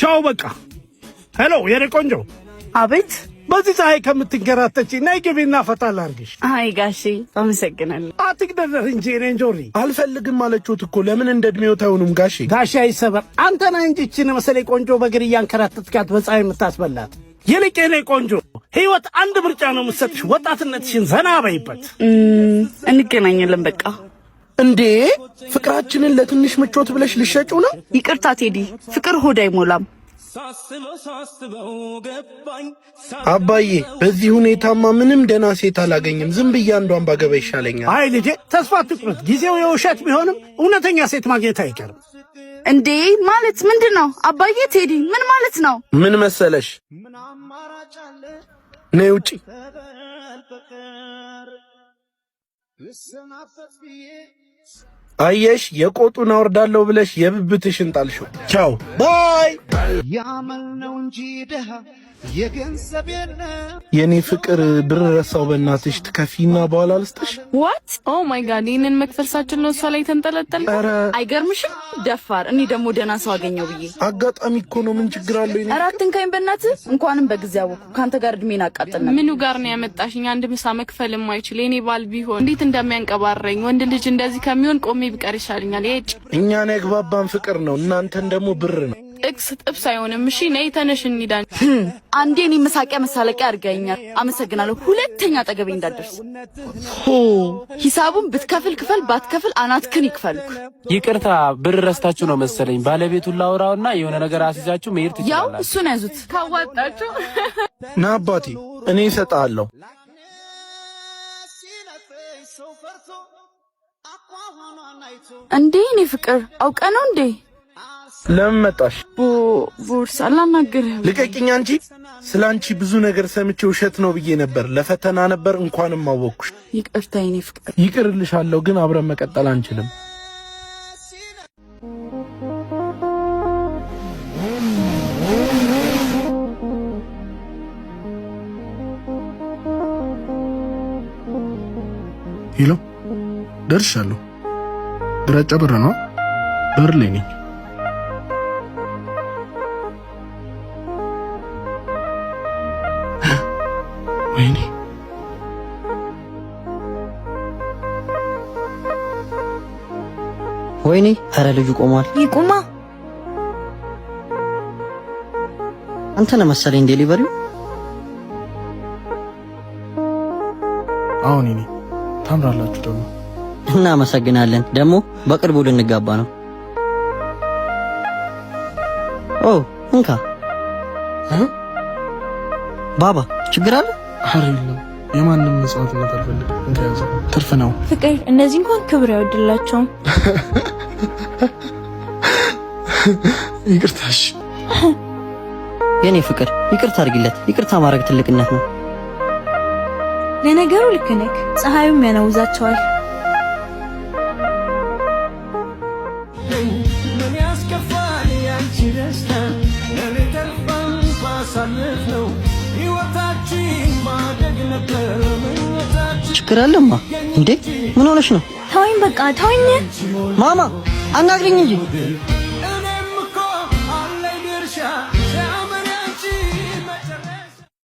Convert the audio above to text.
ቻው በቃ። ሄሎ የኔ ቆንጆ። አቤት። በዚህ ፀሐይ ከምትንከራተቺ ነይ ግቢና ፈታ ላድርግሽ። አይ ጋሼ አመሰግናለሁ። አትግደረህ እንጂ እኔ እንጆሪ አልፈልግም አለችሁት እኮ ለምን እንደድሜው ታዩንም ጋሼ። ጋሼ አይሰበር። አንተ ነህ እንጂ እቺን መሰለኝ ቆንጆ በእግር እያንከራተትካት በፀሐይ የምታስበላት። ይልቅ የኔ ቆንጆ ህይወት አንድ ምርጫ ነው የምትሰጥሽ። ወጣትነትሽን ዘና በይበት። እንገናኛለን በቃ። እንዴ ፍቅራችንን ለትንሽ ምቾት ብለሽ ልሸጩ ነው? ይቅርታ ቴዲ፣ ፍቅር ሆድ አይሞላም። አባዬ በዚህ ሁኔታማ ምንም ደህና ሴት አላገኝም። ዝም ብዬ አንዷን ባገባ ይሻለኛል። አይ ልጄ ተስፋ አትቁረጥ። ጊዜው የውሸት ቢሆንም እውነተኛ ሴት ማግኘት አይቀርም። እንዴ ማለት ምንድነው አባዬ? ቴዲ ምን ማለት ነው? ምን መሰለሽ፣ ነይ ውጪ። አየሽ የቆጡን አወርዳለሁ ብለሽ የብብትሽን ጣልሽው። ቻው ባይ። ያመልነው እንጂ ደሃ የገንዘብ የለ። የኔ ፍቅር ብር ረሳው። በእናትሽ ትከፊና በኋላ ልስጥሽ። ዋት ኦ ማይ ጋድ! ይሄንን መክፈልሳችን ነው እሷ ላይ ተንጠለጠለ። አይገርምሽም? ደፋር። እኔ ደግሞ ደህና ሰው አገኘው ብዬ አጋጣሚ እኮ ነው። ምን ችግር አለው? ይሄን አራትን ካይን በእናትህ እንኳንም በጊዜ አወኩ። ካንተ ጋር እድሜን አቃጥልና ምኑ ጋር ነው ያመጣሽኝ? አንድ ምሳ መክፈል የማይችል የኔ ባል ቢሆን እንዴት እንደሚያንቀባረኝ ወንድ ልጅ እንደዚህ ከሚሆን ቆሜ ቢቀር ይሻለኛል። እኛን ያግባባን ፍቅር ነው፣ እናንተን ደግሞ ብር ነው። ጥቅስ ጥብስ አይሆንም። እሺ ነይ ተነሽ እንሂዳን። አንዴ እኔ መሳቂያ መሳለቂያ አድርገኛል። አመሰግናለሁ። ሁለተኛ አጠገቤ እንዳትደርስ። ሂሳቡን ብትከፍል ክፈል፣ ባትከፍል አናትክን ይክፈልኩ። ይቅርታ ብር ረስታችሁ ነው መሰለኝ። ባለቤቱን ላውራውና የሆነ ነገር አስይዛችሁ መሄድ ትችላላችሁ። ያው እሱን ያዙት ካዋጣችሁ። ና አባቴ እኔ እሰጥሃለሁ። እንዴ እኔ ፍቅር አውቀ ነው እንዴ? ለምን መጣሽ? ቦርሳ ላናግርህ። ልቀቂኝ አንቺ። ስላንቺ ብዙ ነገር ሰምቼ ውሸት ነው ብዬ ነበር። ለፈተና ነበር። እንኳንም አወቅኩሽ። ይቅርታ የኔ ፍቅር። ይቅርልሻለሁ፣ ግን አብረን መቀጠል አንችልም። ሄሎ ደርሻለሁ። ግራጫ በር ነው። በር ላይ ነኝ። ወይኔ ወይኔ! ኧረ ልጁ ቆሟል። ይቁማ። አንተ ነህ መሰለኝ ዴሊቨሪው። አሁን እኔ ታምራላችሁ ደግሞ። እናመሰግናለን። ደግሞ በቅርቡ ልንጋባ ነው። ኦ እንካ ባባ። ችግር አለ? ኧረ የለም። የማንም መጽዋዕትነት አልፈልግም። እንካያዘ ትርፍ ነው። ፍቅር እነዚህ እንኳን ክብር አይወድላቸውም። ይቅርታሽ የኔ ፍቅር። ይቅርታ አድርጊለት። ይቅርታ ማድረግ ትልቅነት ነው። ለነገሩ ልክ ነህ። ፀሐዩም ያነውዛቸዋል። ምን ያስከፋል ያንቺ ደስታ ለኔ ተርፋን ባሳልፍ ነው ሕይወታችን ማደግ ነበር ምኞታችን። ችግር አለማ እንዴ? ምን ሆነሽ ነው? ተወኝ በቃ ተወኝ። ማማ አናግሪኝ እንጂ